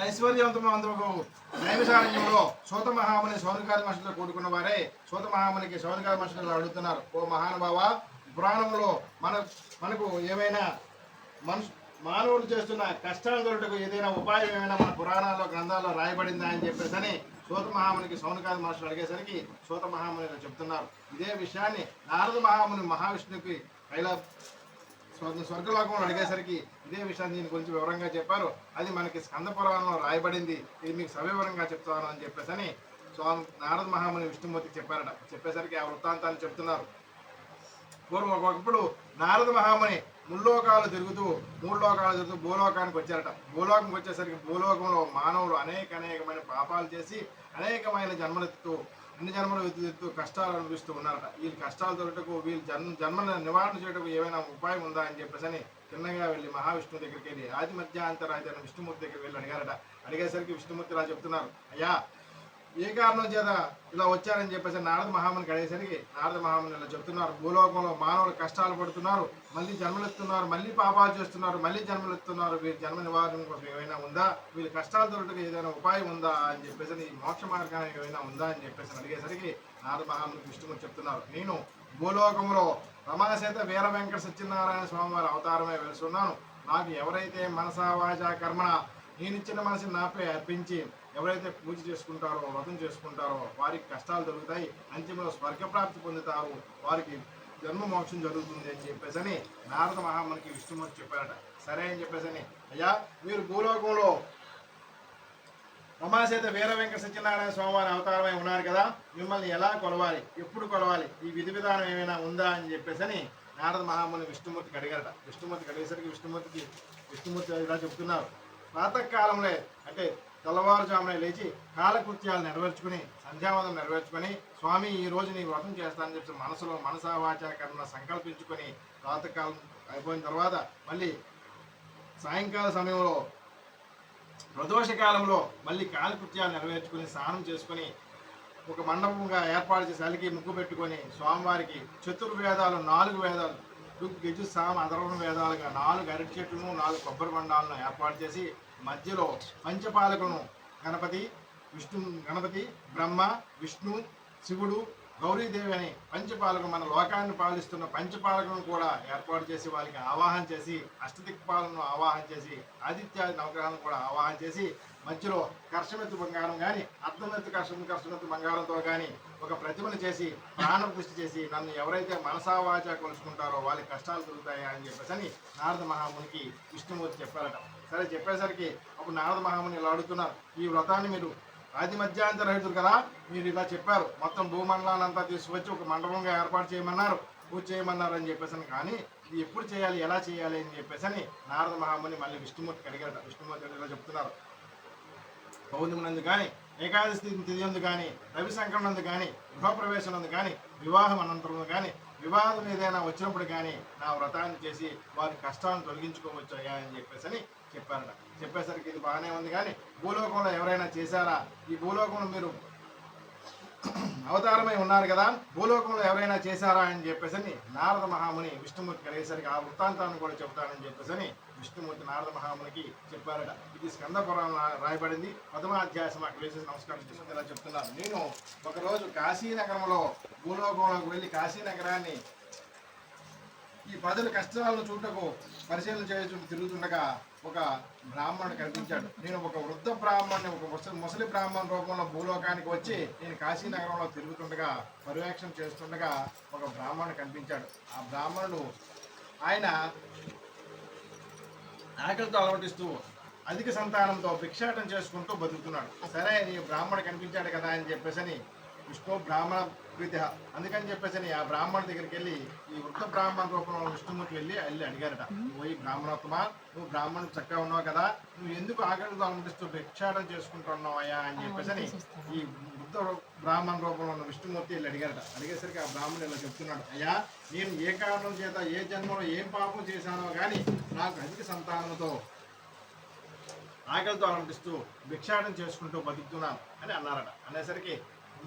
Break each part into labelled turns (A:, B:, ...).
A: ఐశ్వర్యవంతమందుకు నైమిషారణ్యంలో సూత మహాముని సౌనకాది మనుషులతో కూడుకున్న వారే సూత మహామునికి సౌనకాది మనుషులు అడుగుతున్నారు, ఓ మహానుభావ, పురాణంలో మనకు ఏమైనా మానవులు చేస్తున్న కష్టాల దొరటకు ఏదైనా ఉపాయం ఏమైనా మన పురాణాల్లో గ్రంథాల్లో రాయబడిందా అని చెప్పేసి సూత మహామునికి సౌనకాది మనుషులు అడిగేసరికి సూత మహాముని చెప్తున్నారు. ఇదే విషయాన్ని నారద మహాముని మహావిష్ణువుకి స్వర్గలోకంలో అడిగేసరికి ఇదే విషయాన్ని దీని గురించి వివరంగా చెప్పారు. అది మనకి స్కంద పురాణంలో రాయబడింది, ఇది మీకు సవివరంగా చెప్తాను అని చెప్పేసి నారద మహాముని విష్ణుమూర్తికి చెప్పారట. చెప్పేసరికి ఆ వృత్తాంతాన్ని చెప్తున్నారు. ఒకప్పుడు నారద మహాముని మూడు లోకాలు తిరుగుతూ భూలోకానికి వచ్చారట. భూలోకంకి వచ్చేసరికి భూలోకంలో మానవులు అనేకమైన పాపాలు చేసి అనేకమైన జన్మలెత్తుతూ అన్ని జన్మలు ఎత్తుతూ కష్టాలు అనిపిస్తూ ఉన్నారట. వీళ్ళు కష్టాలు దొరకటకు వీళ్ళు జన్మల నివారణ చేయటకు ఏమైనా ఉపాయం ఉందా అని చెప్పేసి చిన్నగా వెళ్ళి మహావిష్ణువు దగ్గరికి వెళ్ళి ఆది మధ్యాంతరాయన విష్ణుమూర్తి దగ్గరికి వెళ్ళి అడిగారట. అడిగేసరికి విష్ణుమూర్తి ఇలా చెప్తున్నారు, అయ్యా ఏ కారణం చేత ఇలా వచ్చారని చెప్పేసి నారద మహామునికి అడిగేసరికి నారద మహాముని ఇలా చెప్తున్నారు, భూలోకంలో మానవులు కష్టాలు పడుతున్నారు, మళ్ళీ జన్మలెత్తున్నారు, మళ్ళీ పాపాలు చేస్తున్నారు, మళ్ళీ జన్మలెత్తున్నారు, వీరి జన్మ నివారణ కోసం ఏమైనా ఉందా, వీరి కష్టాలు దొరకటకు ఏదైనా ఉపాయం ఉందా అని చెప్పేసి ఈ మోక్ష మార్గానికి ఏమైనా ఉందా అని చెప్పేసి అడిగేసరికి నారద మహామునికి విష్ణుమూర్తి చెప్తున్నారు, నేను భూలోకంలో రమాసేత వీర వెంకట సత్యనారాయణ స్వామివారి అవతారమే వెలుస్తున్నాను. నాకు ఎవరైతే మనసా వాచా కర్మణ నేనిచ్చిన మనసుని నాపై అర్పించి ఎవరైతే పూజ చేసుకుంటారో వ్రతం చేసుకుంటారో వారికి కష్టాలు దొరుకుతాయి, అంతిమంలో స్వర్గప్రాప్తి పొందుతారు, వారికి జన్మ మోక్షం జరుగుతుంది అని చెప్పేసి నారద మహామునికి విష్ణుమూర్తి చెప్పారట. సరే అని చెప్పేసి, అయ్యా మీరు భూలోకంలో రమాసేత వీర వెంకట సత్యనారాయణ స్వామివారి అవతారమై ఉన్నారు కదా, మిమ్మల్ని ఎలా కొలవాలి, ఎప్పుడు కొలవాలి, ఈ విధి విధానం ఏమైనా ఉందా అని చెప్పేసి నారద మహాముని విష్ణుమూర్తికి అడిగారట. విష్ణుమూర్తికి అడిగేసరికి విష్ణుమూర్తి ఇలా చెప్తున్నారు, ప్రాతకాలంలో అంటే తెల్లవారుజామున లేచి కాలకృత్యాలు నెరవేర్చుకుని సంధ్యావందనం నెరవేర్చుకొని స్వామి ఈ రోజు నీ వ్రతం చేస్తానని చెప్పి మనసులో మనసా వాచా కర్మ సంకల్పించుకొని ప్రాతకాలం అయిపోయిన తర్వాత మళ్ళీ సాయంకాల సమయంలో ప్రదోష కాలంలో మళ్ళీ కాలకృత్యాలు నెరవేర్చుకుని స్నానం చేసుకొని ఒక మండపంగా ఏర్పాటు చేసి అలికి ముగ్గు పెట్టుకొని స్వామివారికి చతుర్వేదాలు 4 వేదాలు ఋగ్ యజు సామ అధర్వణ వేదాలుగా 4 అరటి చెట్లను 4 కొబ్బరి బండాలను ఏర్పాటు చేసి మధ్యలో పంచపాలకులను గణపతి బ్రహ్మ విష్ణు శివుడు గౌరీదేవి అని పంచపాలకులు మన లోకాన్ని పాలిస్తున్న పంచపాలకులను కూడా ఏర్పాటు చేసి వారికి ఆవాహన చేసి అష్టదిక్పాలను ఆవాహన చేసి ఆదిత్యాది నవగ్రహాలను కూడా ఆవాహన చేసి మధ్యలో కర్షమెత్తు బంగారం కానీ అర్థమెత్తు కర్షమెత్తు బంగారంతో కానీ ఒక ప్రతిమను చేసి ప్రాణప్రతిష్ఠ చేసి నన్ను ఎవరైతే మనసావాచ కొలుసుకుంటారో వాళ్ళకి కష్టాలు దొరుకుతాయా అని చెప్పేసి నారద మహామునికి విష్ణుమూర్తి చెప్పారట. సరే చెప్పేసరికి అప్పుడు నారద మహాముని ఇలా అడుగుతున్నారు, ఈ వ్రతాన్ని మీరు ఆది మధ్యాంతరహితులు కదా, మీరు ఇలా చెప్పారు, మొత్తం భూమండలాన్ని అంతా తీసుకువచ్చి ఒక మండపంగా ఏర్పాటు చేయమన్నారు, పూజ చేయమన్నారు అని చెప్పేసి, కానీ ఇది ఎప్పుడు చేయాలి, ఎలా చేయాలి అని చెప్పేసి నారద మహాముని మళ్ళీ విష్ణుమూర్తికి అడిగారట. విష్ణుమూర్తి ఇలా చెప్తున్నారు, పౌర్ణమి నందు కానీ ఏకాదశి తిథి నందు కానీ రవి సంక్రమణ నందు కానీ గృహప్రవేశం నందు కానీ వివాహం అనంతరం కానీ వివాదం ఏదైనా వచ్చినప్పుడు కానీ నా వ్రతాన్ని చేసి వారి కష్టాలను తొలగించుకోవచ్చాయా అని చెప్పేసి చెప్పారట. చెప్పేసరికి ఇది బాగానే ఉంది, కానీ భూలోకంలో ఎవరైనా చేశారా, ఈ భూలోకంలో మీరు అవతారమై ఉన్నారు కదా, భూలోకంలో ఎవరైనా చేశారా అని చెప్పేసి నారద మహాముని విష్ణుమూర్తి కలిగేసరికి ఆ వృత్తాంతాన్ని కూడా చెబుతానని చెప్పేసి విష్ణుమూర్తి నారద మహామునికి చెప్పారట. ఇది స్కంద పురాణం రాయబడింది, 10వ అధ్యాయం. అక్కడ వేసేసి నమస్కారం చేసుకుని ఇలా చెప్తున్నాను, నేను ఒకరోజు కాశీనగరంలో భూలోకంలోకి వెళ్ళి కాశీనగరాన్ని ఈ ప్రజల కష్టాలను చూడటకు పరిశీలన చేయొచ్చు తిరుగుతుండగా ఒక బ్రాహ్మణుడు కనిపించాడు. నేను ఒక వృద్ధ బ్రాహ్మణుని ఒక ముసలి బ్రాహ్మణ రూపంలో భూలోకానికి వచ్చి నేను కాశీనగరంలో తిరుగుతుండగా పర్యవేక్షణ చేస్తుండగా ఒక బ్రాహ్మణుడు కనిపించాడు. ఆ బ్రాహ్మణుడు ఆయన ఆకలితో అలవటిస్తూ అధిక సంతానంతో భిక్షాటం చేసుకుంటూ బతుకుతున్నాడు. సరే నీ బ్రాహ్మణుడు కనిపించాడు కదా అని చెప్పేసి విష్ణు బ్రాహ్మణ ప్రీతి అందుకని చెప్పేసి ఆ బ్రాహ్మణుడి దగ్గరికి వెళ్ళి ఈ వృద్ధ బ్రాహ్మణ రూపంలో విష్ణుమూర్తి వెళ్ళి అడిగారట, నువ్వు ఈ బ్రాహ్మణోత్తమా, నువ్వు బ్రాహ్మణుడు చక్కగా ఉన్నావు కదా, నువ్వు ఎందుకు ఆకలితో అనిపిస్తూ భిక్షాటం చేసుకుంటున్నావు అయ్యా అని చెప్పేసి ఈ వృద్ధ బ్రాహ్మణ రూపంలో ఉన్న విష్ణుమూర్తి వెళ్ళి అడిగారట. అడిగేసరికి ఆ బ్రాహ్మణుడు ఇలా చెప్తున్నాడు, అయ్యా నేను ఏ కారణం చేత ఏ జన్మలో ఏం పాపం చేశానో కానీ నాకు అధిక సంతానంతో ఆకలితో అనిపిస్తూ భిక్షాటం చేసుకుంటూ బతుకుతున్నాను అని అన్నారట. అనేసరికి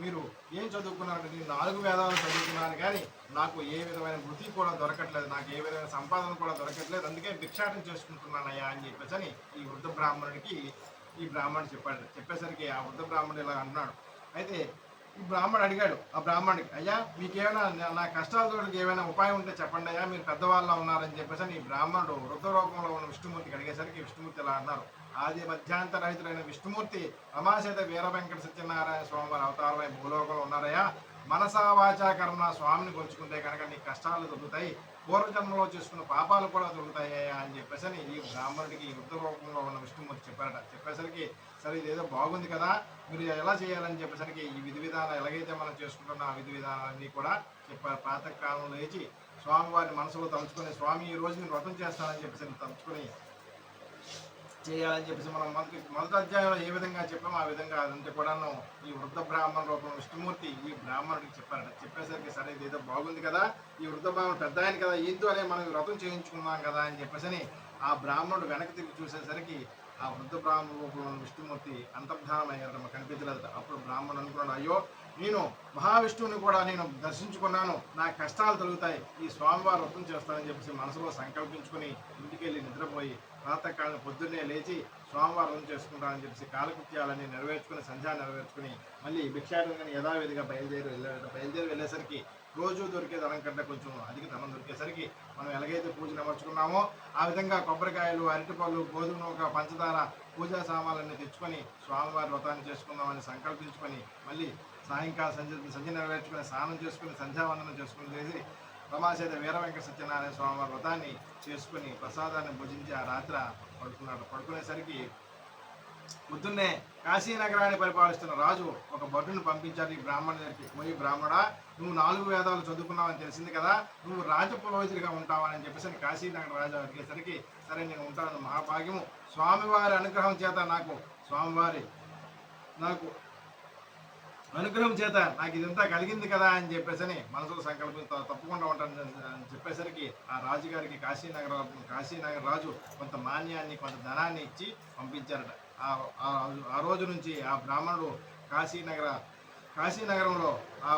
A: మీరు ఏం చదువుకున్నారంటే నేను 4 వేదాలు చదువుకున్నాను, కానీ నాకు ఏ విధమైన వృత్తి కూడా దొరకట్లేదు, నాకు ఏ విధమైన సంపాదన కూడా దొరకట్లేదు, అందుకే భిక్షాటం చేసుకుంటున్నానయ్యా అని చెప్పేసి ఈ వృద్ధ బ్రాహ్మణుడికి ఈ బ్రాహ్మణుడు చెప్పాడు. చెప్పేసరికి ఆ వృద్ధ బ్రాహ్మణుడు ఇలా అన్నాడు. అయితే ఈ బ్రాహ్మణుడు అడిగాడు ఆ బ్రాహ్మణుడికి, అయ్యా మీకేమైనా నా కష్టాలతో ఏమైనా ఉపాయం ఉంటే చెప్పండి అయ్యా, మీరు పెద్దవాళ్ళ ఉన్నారని చెప్పేసి ఈ బ్రాహ్మణుడు వృద్ధ రూపంలో ఉన్న విష్ణుమూర్తికి అడిగేసరికి విష్ణుమూర్తి ఇలా అన్నారు, ఆది మధ్యాంత రహితుడైన విష్ణుమూర్తి రమాసేత వీర వెంకట సత్యనారాయణ స్వామి వారి అవతారమై భూలోకంలో ఉన్నారయ్యా. మనసా వాచా కర్మ స్వామిని కొలుచుకుంటే కనుక నీ కష్టాలు దొరుకుతాయి, పూర్వజన్మలో చేసుకున్న పాపాలు కూడా దొరుకుతాయా అని చెప్పేసి ఈ బ్రాహ్మణుడికి వృద్ధ రూపంలో ఉన్న విష్ణుమూర్తి చెప్పారట. చెప్పేసరికి సరే ఇదేదో బాగుంది కదా, మీరు ఎలా చేయాలని చెప్పేసరికి ఈ విధి విధానాలు ఎలాగైతే మనం చేసుకుంటున్న ఆ విధి విధానాలన్నీ కూడా చెప్పారు. ప్రాతకాలంలో లేచి స్వామివారిని మనసులో తలుచుకొని, స్వామి ఈ రోజు నేను వ్రతం చేస్తానని చెప్పేసి తలుచుకొని చేయాలని చెప్పేసి మనం మొదటి అధ్యాయంలో ఏ విధంగా చెప్పామో ఆ విధంగా అదంతా కూడాను ఈ వృద్ధ బ్రాహ్మణ రూపం విష్ణుమూర్తి ఈ బ్రాహ్మణుడికి చెప్పారట. చెప్పేసరికి సరే ఇదేదో బాగుంది కదా, ఈ వృద్ధ బ్రాహ్మణుడు పెద్ద ఆయన కదా, ఈయనతోనే మనం వ్రతం చేయించుకున్నాం కదా అని చెప్పేసి ఆ బ్రాహ్మణుడు వెనక్కి తిరిగి చూసేసరికి ఆ వృద్ధ బ్రాహ్మణ రూపంలో విష్ణుమూర్తి అంతర్ధానం అయ్యారు, కనిపించలేదు. అప్పుడు బ్రాహ్మణుడు అనుకున్నాడు, అయ్యో నేను మహావిష్ణువుని కూడా నేను దర్శించుకున్నాను, నా కష్టాలు తొలుగుతాయి, ఈ స్వామివారు వ్రతం చేస్తానని చెప్పేసి మనసులో సంకల్పించుకుని ఇంటికి వెళ్ళి నిద్రపోయి ప్రాతకాలం పొద్దున్నే లేచి స్వామివారు వ్రతం చేసుకుంటానని చెప్పేసి కాలకృత్యాలని నెరవేర్చుకుని సంధ్యా నెరవేర్చుకుని మళ్ళీ భిక్షాటనని యథావిధిగా బయలుదేరి వెళ్ళేసరికి రోజు దొరికే ధనం కంటే కొంచెం అధిక ధనం దొరికేసరికి మనం ఎలాగైతే పూజను అమర్చుకున్నామో ఆ విధంగా కొబ్బరికాయలు, అరటిపళ్ళు, గోధుమ నూక, పంచదార, పూజా సామాన్లన్నీ తెచ్చుకొని స్వామివారి వ్రతాన్ని చేసుకుందామని సంకల్పించుకొని మళ్ళీ సాయంకాలం సంధ్య నెరవేర్చుకొని స్నానం చేసుకుని సంధ్యావందనం చేసుకుని చేసి రమాసేత వీర వెంకట సత్యనారాయణ స్వామివారి వ్రతాన్ని చేసుకుని ప్రసాదాన్ని భుజించి ఆ రాత్రి పడుకున్నాడు. పడుకునేసరికి పొద్దున్నే కాశీనగరాన్ని పరిపాలిస్తున్న రాజు ఒక భటుని పంపించారు ఈ బ్రాహ్మణుడి దగ్గరికి. పోయి, బ్రాహ్మడా నువ్వు 4 వేదాలు చదువుకున్నావని తెలిసింది కదా, నువ్వు రాజపురోహితుడిగా ఉంటావని చెప్పేసి కాశీనగర రాజు అడిగేసరికి సరే నేను ఉంటాను, మహాభాగ్యము, స్వామివారి అనుగ్రహం చేత నాకు అనుగ్రహం చేత నాకు ఇదంతా కలిగింది కదా అని చెప్పేసి మనసులో సంకల్పిస్తా తప్పకుండా ఉంటాను అని చెప్పేసరికి ఆ రాజుగారికి కాశీనగర రాజు కొంత మాన్యాన్ని, కొంత ధనాన్ని ఇచ్చి పంపించారట. ఆ రోజు నుంచి ఆ బ్రాహ్మణుడు కాశీనగరంలో ఆ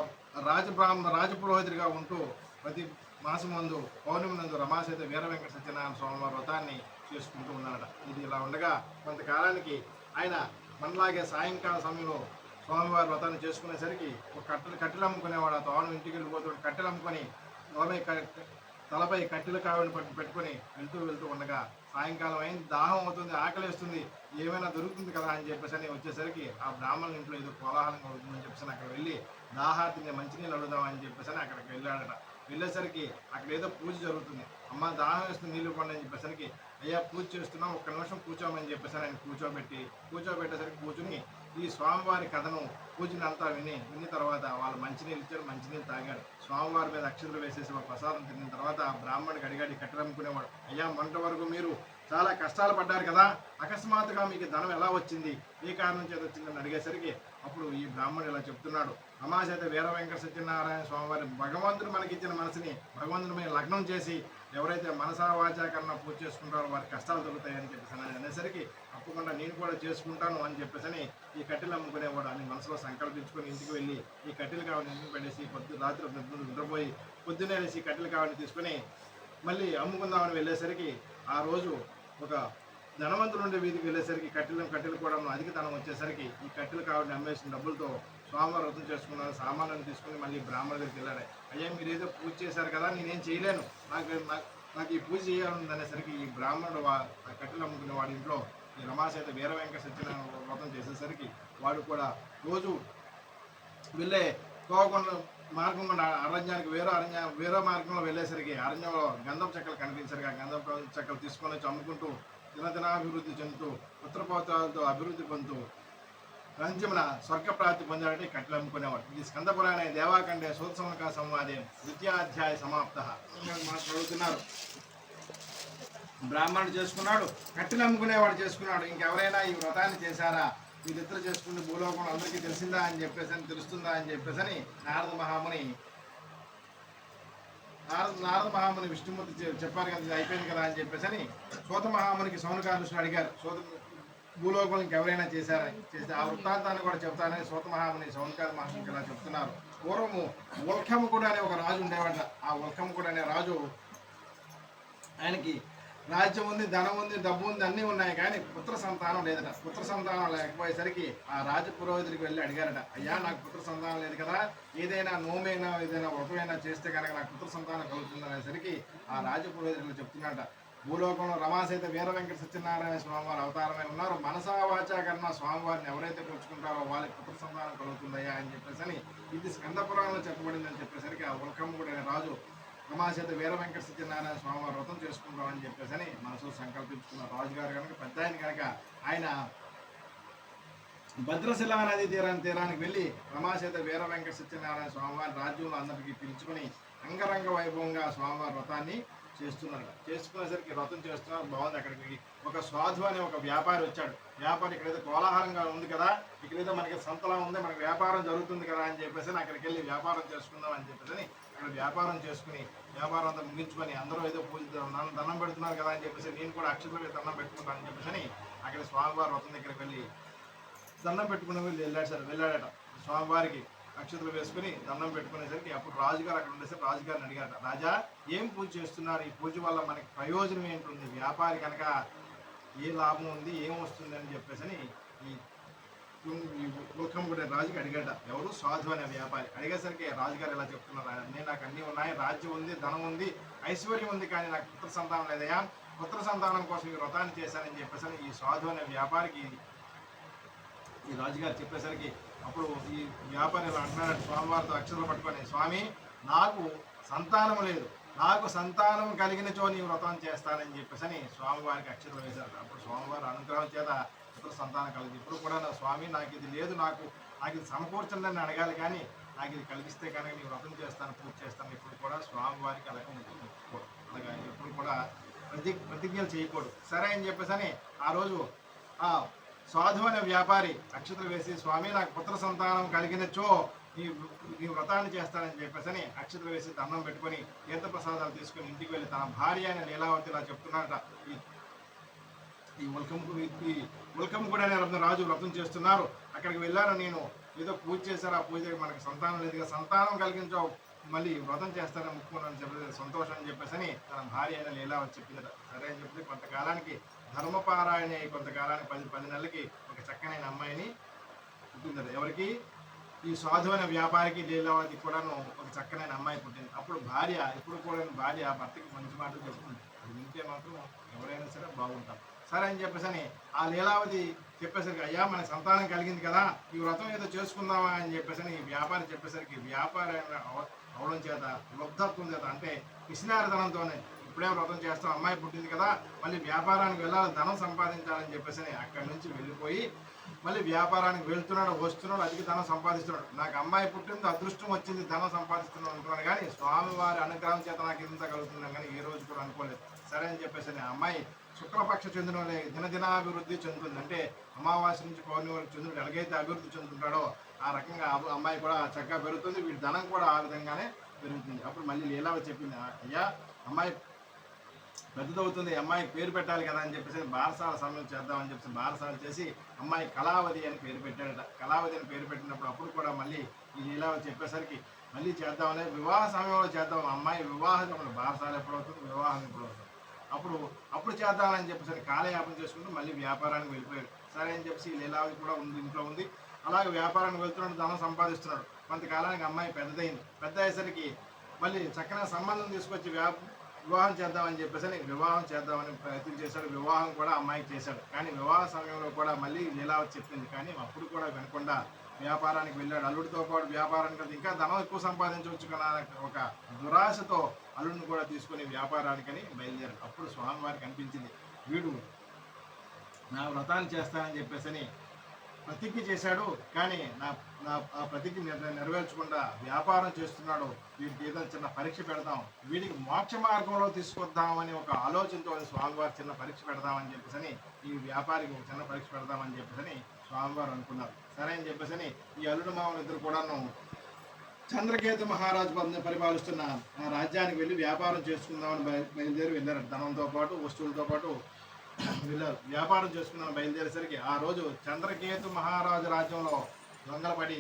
A: రాజపురోహితుడిగా ఉంటూ ప్రతి మాసం మందు పౌర్ణమి నందు రమాసేత వీర వెంకట సత్యనారాయణ స్వామివారి వ్రతాన్ని చేసుకుంటూ ఉన్నారట. ఇది ఇలా ఉండగా కొంతకాలానికి ఆయన మనలాగే సాయంకాల సమయంలో స్వామివారి వ్రతాన్ని చేసుకునేసరికి ఒక కట్టెలు అమ్ముకునేవాడు. ఆ తోను ఇంటికి వెళ్ళిపోతాడు, కట్టెలు అమ్ముకొని తలపై కట్టెల కావిని పెట్టుకొని వెళ్తూ ఉండగా సాయంకాలం అయింది, దాహం అవుతుంది, ఆకలిస్తుంది, ఏమైనా దొరుకుతుంది కదా అని చెప్పేసి వచ్చేసరికి ఆ బ్రాహ్మణుల ఇంట్లో ఏదో కోలాహలంగా అవుతుందని చెప్పేసి అక్కడ వెళ్ళి దాహార్తిని మంచినీళ్ళు అడుగుదామని చెప్పేసి అక్కడికి వెళ్ళాడట. వెళ్ళేసరికి అక్కడ ఏదో పూజ జరుగుతుంది. అమ్మ దాహం వేస్తుంది, నీళ్ళు పండి అని చెప్పేసరికి అయ్యా పూజ చేస్తున్నాం, ఒక్క నిమిషం కూర్చోమని చెప్పేసి ఆయన కూర్చోబెట్టేసరికి కూర్చుని ఈ స్వామివారి కథను పూజని అంతా విన్న తర్వాత వాళ్ళు మంచినీళ్ళు ఇచ్చారు, మంచినీళ్ళు తాగాడు. స్వామివారి మీద అక్షంతలు వేసేసి ఒక ప్రసాదం తిన్న తర్వాత ఆ బ్రాహ్మణుడికి అడిగాడు కట్టెలమ్ముకునేవాడు, అయ్యా మొన్నటి వరకు మీరు చాలా కష్టాలు పడ్డారు కదా, అకస్మాత్తుగా మీకు ధనం ఎలా వచ్చింది, ఏ కారణం చేత వచ్చిందని అడిగేసరికి అప్పుడు ఈ బ్రాహ్మణుడు ఇలా చెప్తున్నాడు, రమాసేత వీర వెంకట సత్యనారాయణ స్వామివారి భగవంతుడు మనకిచ్చిన మనసుని భగవంతుడి మీద లగ్నం చేసి ఎవరైతే మనసా వాచా కన్నా పూజ చేసుకుంటారో వారి కష్టాలు దొరుకుతాయని చెప్పేసి అనేసరికి తప్పకుండా నేను కూడా చేసుకుంటాను అని చెప్పేసి ఈ కట్టెలు అమ్ముకునేవాడు అని మనసులో సంకల్పించుకొని ఇంటికి వెళ్ళి ఈ కట్టెలు కావాలని ఇంటికి పెట్టేసి రాత్రి నిద్రపోయి పొద్దున్నే వేసి కట్టెలు కావాలని తీసుకొని మళ్ళీ అమ్ముకుందామని వెళ్ళేసరికి ఆ రోజు ఒక ధనవంతులు ఉండే వీధికి వెళ్ళేసరికి కట్టెలు కూడా అధిక ధనం వచ్చేసరికి ఈ కట్టెలు కావాలని అమ్మేసిన డబ్బులతో స్వామివారు వ్రతం చేసుకున్నాను, సామాన్లను తీసుకుని మళ్ళీ బ్రాహ్మణుల దగ్గరికి వెళ్ళాడు. అయ్యా మీరు ఏదో పూజ చేశారు కదా, నేనేం చేయలేను, నాకు ఈ పూజ చేయాలని అనేసరికి ఈ బ్రాహ్మణుడు కట్టెలు అమ్ముకునే వాడి ఇంట్లో ఈ రమాసేత వీర వెంకట సత్యనారాయణ వ్రతం చేసేసరికి వాడు కూడా రోజు వెళ్ళే కోవకొండ మార్గం కూడా అరణ్యానికి వేరే మార్గంలో వెళ్ళేసరికి అరణ్యంలో గంధం చెక్కలు కనిపించరికి ఆ గంధం చెక్కలు తీసుకొని వచ్చి అమ్ముకుంటూ దినదినాభివృద్ధి చెందుతూ పుత్రపౌత్రాలతో అభివృద్ధి పొందుతూ రాజ్యమున స్వర్గప్రాప్తి పొందాడంటే కట్టెలు అమ్ముకునేవాడు. ఇది స్కంద పురాణ దేవాఖండే సూత్సమక సంవాదం ద్వితీయాధ్యాయ సమాప్త. మాట్లాడుతున్నారు బ్రాహ్మణుడు చేసుకున్నాడు, కట్టెలు అమ్ముకునేవాడు చేసుకున్నాడు, ఇంకెవరైనా ఈ వ్రతాన్ని చేశారా, వీళ్ళిద్దరు చేసుకుని భూలోకంలో అందరికీ తెలిసిందా అని చెప్పేసి తెలుస్తుందా అని చెప్పేసి నారద మహాముని విష్ణుమూర్తి చెప్పారు కదా, ఇది అయిపోయింది కదా అని చెప్పేసి సూత మహామునికి సౌనకాదృష్ణుడు అడిగారు, భూలోకంలో ఇంకెవరైనా చేస్తే ఆ వృత్తాంతాన్ని కూడా చెప్తానని సూత మహాముని సౌనకాది మహామునికి ఇలా చెప్తున్నారు. పూర్వము ఉల్ఖముకుడు అనే ఒక రాజు ఉండేవాట. ఆ ఉల్ఖముకుడు అనే రాజు ఆయనకి రాజ్యం ఉంది, ధనం ఉంది, డబ్బు ఉంది, అన్నీ ఉన్నాయి, కానీ పుత్ర సంతానం లేదట. పుత్ర సంతానం లేకపోయేసరికి ఆ రాజ పురోహితుడికి వెళ్ళి అడిగారట, అయ్యా నాకు పుత్ర సంతానం లేదు కదా, ఏదైనా నోమైనా ఏదైనా వ్రతమైనా చేస్తే కనుక నాకు పుత్ర సంతానం కలుగుతుంది అనేసరికి ఆ రాజ పురోహితుడు చెప్తున్నాడట, భూలోకంలో రమాసైత వీర వెంకట సత్యనారాయణ స్వామివారు అవతారమై ఉన్నారు, మనసా వాచా కన్నా స్వామివారిని ఎవరైతే కొలుచుకుంటారో వాళ్ళకి పుత్ర సంతానం కలుగుతుందయ్యా అని చెప్పేసి ఇది స్కంద పురాణంలో చెప్పబడిందని చెప్పేసరికి ఆ ఉల్కమ్ముడైన రాజు రమాచేత వీర వెంకట సత్యనారాయణ స్వామివారి వ్రతం చేసుకుంటామని చెప్పేసి మనసు సంకల్పించుకున్న రాజుగారు కనుక పెద్ద ఆయన కనుక ఆయన భద్రశిలా నది తీరానికి వెళ్ళి రమాచేత వీర వెంకట సత్యనారాయణ స్వామివారి రాజ్యంలో అందరికీ పిలుచుకుని అంగరంగ వైభవంగా స్వామివారి వ్రతాన్ని చేస్తున్నారు. చేసుకునేసరికి వ్రతం చేస్తున్నారు, బాగుంది. అక్కడికి ఒక సాధు అనే ఒక వ్యాపారి వచ్చాడు. వ్యాపారి ఇక్కడైతే కోలాహలంగా ఉంది కదా, ఇక్కడైతే మనకి సంతలా ఉంది, మనకి వ్యాపారం జరుగుతుంది కదా అని చెప్పేసి అక్కడికి వెళ్ళి వ్యాపారం చేసుకుందాం అని చెప్పేసి అక్కడ వ్యాపారం చేసుకుని వ్యాపారం అంతా ముగించుకొని అందరూ ఏదో పూజ దండం పెడుతున్నారు కదా అని చెప్పేసి నేను కూడా అక్షతలు దండం పెట్టుకుంటాను అని చెప్పేసి అక్కడ స్వామివారి వ్రతం దగ్గరికి వెళ్ళి దండం పెట్టుకుని వెళ్ళాడట. స్వామివారికి అక్షతలు వేసుకుని దండం పెట్టుకునేసరికి అప్పుడు రాజుగారు అక్కడ ఉండేసరికి రాజుగారిని అడిగారట, రాజా ఏం పూజ చేస్తున్నారు, ఈ పూజ వల్ల మనకి ప్రయోజనం ఏంటుంది, వ్యాపారి కనుక ఏ లాభం ఉంది, ఏం వస్తుంది అని చెప్పేసి ఈ ఉల్కమ్ముడే రాజుకి అడిగాడ. ఎవరు? సాధు అనే వ్యాపారి. అడిగేసరికి రాజుగారు ఇలా చెప్తున్నారు, నేను నాకు అన్నీ ఉన్నాయి, రాజ్యం ఉంది, ధనం ఉంది, ఐశ్వర్యం ఉంది, కానీ నాకు పుత్ర సంతానం లేదయా, పుత్ర సంతానం కోసం ఈ వ్రతాన్ని చేశానని చెప్పేసి ఈ సాధు అనే వ్యాపారికి ఈ రాజుగారు చెప్పేసరికి అప్పుడు ఈ వ్యాపారి ఇలా అంటున్నాడు స్వామివారితో అక్షరాలు పట్టుకొని, స్వామి నాకు సంతానం లేదు, నాకు సంతానం కలిగినచో నీ వ్రతం చేస్తానని చెప్పేసి స్వామివారికి అక్షరాలు వేశారు. అప్పుడు స్వామివారి అనుగ్రహం చేత పుత్ర సంతానం కలిగి ఇప్పుడు కూడా నా స్వామి నాకు ఇది లేదు, నాకు ఇది సమకూర్చండి అని అడగాలి, కానీ నాకు ఇది కలిగిస్తే కనుక నీ వ్రతం చేస్తాను, పూజ చేస్తాను. ఇప్పుడు కూడా స్వామివారికి అలాగా ఎప్పుడు కూడా ప్రతిజ్ఞలు చేయకూడదు. సరే అని చెప్పేసి ఆ రోజు ఆ సాధు అనే వ్యాపారి అక్షతలు వేసి, స్వామి నాకు పుత్ర సంతానం కలిగినచో ఈ వ్రతాన్ని చేస్తానని చెప్పేసి అక్షతలు వేసి దండం పెట్టుకొని తీర్థప్రసాదాలు తీసుకుని ఇంటికి వెళ్ళి తన భార్య అయిన లీలావతి ఇలా చెప్తున్నారట, ఈ ఉల్కమ్మ కూడా రాజు వ్రతం చేస్తున్నారు, అక్కడికి వెళ్ళాను నేను, ఏదో పూజ చేశారు, ఆ పూజ మనకి సంతానం లేదు, సంతానం కలిగించో మళ్ళీ వ్రతం చేస్తానని ముక్కున్నాను చెప్పేసి సంతోషం అని చెప్పేసి తన భార్య అయిన లీలావతి చెప్పిందట. సరే అని చెప్పి కొంతకాలానికి ధర్మపారాయణ కొంతకాలానికి 10 నెలలకి ఒక చక్కనైన అమ్మాయిని పుట్టిందట. ఎవరికి? ఈ సాధు అనే వ్యాపారికి లీలావతి కూడాను ఒక చక్కనైన అమ్మాయి పుట్టింది. అప్పుడు భార్య ఎప్పుడు కూడా భార్య భర్తకి మంచి మాటలు చెప్తుంది, అది వింటే మాత్రం ఎవరైనా సరే బాగుంటారు. సరే అని చెప్పేసి ఆ లీలావతి చెప్పేసరికి, అయ్యా మన సంతానం కలిగింది కదా, ఈ వ్రతం ఏదో చేసుకుందామా అని చెప్పేసి ఈ వ్యాపారి చెప్పేసరికి వ్యాపారి అవడం చేత లబ్ధత్వం చేత అంటే పిసినారితనంతోనే ఇప్పుడే వ్రతం చేస్తాం, అమ్మాయి పుట్టింది కదా, మళ్ళీ వ్యాపారానికి వెళ్ళాలి, ధనం సంపాదించాలని చెప్పేసి అక్కడి నుంచి వెళ్ళిపోయి మళ్ళీ వ్యాపారానికి వెళ్తున్నాడు, వస్తున్నాడు, అధిక ధనం సంపాదిస్తున్నాడు. నాకు అమ్మాయి పుట్టింది, అదృష్టం వచ్చింది, ధనం సంపాదిస్తున్నాడు అనుకున్నాను, కానీ స్వామివారి అనుగ్రహం చేత నాకు ఇంత కలుగుతున్నాను, కానీ ఏ రోజు కూడా అనుకోలేదు. సరే అని చెప్పేసి ఆ అమ్మాయి శుక్లపక్ష చంద్రుడు దినదినాభివృద్ధి చెందుతుంది. అంటే అమావాస్య నుంచి పౌర్ణమి వరకు చంద్రుడు ఎలాగైతే అభివృద్ధి చెందుతుంటాడో ఆ రకంగా అమ్మాయి కూడా చక్కగా పెరుగుతుంది, వీడి ధనం కూడా ఆ విధంగానే పెరుగుతుంది. అప్పుడు మళ్ళీ లీలావతి చెప్పింది, అయ్యా అమ్మాయి పెద్దదవుతుంది, అమ్మాయికి పేరు పెట్టాలి కదా అని చెప్పేసి బారసాల సమయం చేద్దామని చెప్పేసి బారసాలు చేసి అమ్మాయి కళావతి అని పేరు పెట్టాడట. కళావతి అని పేరు పెట్టినప్పుడు అప్పుడు కూడా మళ్ళీ ఈ లీలావతి చెప్పేసరికి మళ్ళీ చేద్దామని వివాహ సమయంలో చేద్దాం, అమ్మాయి వివాహం బారసాలు ఎప్పుడవుతుంది, వివాహం ఎప్పుడవుతుంది, అప్పుడు చేద్దామని చెప్పేసి కాలయాపన చేసుకుంటూ మళ్ళీ వ్యాపారానికి వెళ్ళిపోయాడు. సరే అని చెప్పేసి లీలావతి కూడా ఇంట్లో ఉంది, అలాగే వ్యాపారానికి వెళ్తున్నాడు, ధనం సంపాదిస్తున్నాడు. కొంతకాలానికి అమ్మాయి పెద్ద అయ్యేసరికి మళ్ళీ చక్కగా సంబంధం తీసుకొచ్చి వివాహం చేద్దామని చెప్పేసి వివాహం చేద్దామని ప్రయత్నం చేశాడు. వివాహం కూడా అమ్మాయికి చేశాడు, కానీ వివాహ సమయంలో కూడా మళ్ళీ లీలావతి చెప్పింది, కానీ అప్పుడు కూడా వినకుండా వ్యాపారానికి వెళ్ళాడు. అల్లుడితో పాటు వ్యాపారానికి వెళ్తే ఇంకా ధనం ఎక్కువ సంపాదించవచ్చు కదా ఒక దురాశతో అల్లుడిని కూడా తీసుకొని వ్యాపారానికని బయలుదేరాడు. అప్పుడు స్వామివారికి అనిపించింది, వీడు నా వ్రతాన్ని చేస్తానని చెప్పేసి ప్రతిజ్ఞ చేశాడు, కానీ ఆ ప్రతిజ్ఞ నెరవేర్చకుండా వ్యాపారం చేస్తున్నాడు, వీడికి ఏదో చిన్న పరీక్ష పెడదాం, వీడికి మోక్ష మార్గంలో తీసుకొద్దామని ఒక ఆలోచనతో స్వామివారు చిన్న పరీక్ష పెడదామని చెప్పేసి ఈ వ్యాపారికి ఒక చిన్న పరీక్ష పెడదామని చెప్పేసి స్వామివారు అనుకున్నారు. సరే అని చెప్పేసి ఈ అల్లుడు మామూలు ఇద్దరు కూడాను చంద్రకేతు మహారాజు పరిపాలిస్తున్న ఆ రాజ్యానికి వెళ్ళి వ్యాపారం చేసుకుందామని బయలుదేరి వెళ్ళారు. ధనంతో పాటు వస్తువులతో పాటు వెళ్ళారు. వ్యాపారం చేసుకుందామని బయలుదేరేసరికి ఆ రోజు చంద్రకేతు మహారాజు రాజ్యంలో దొంగలు పడి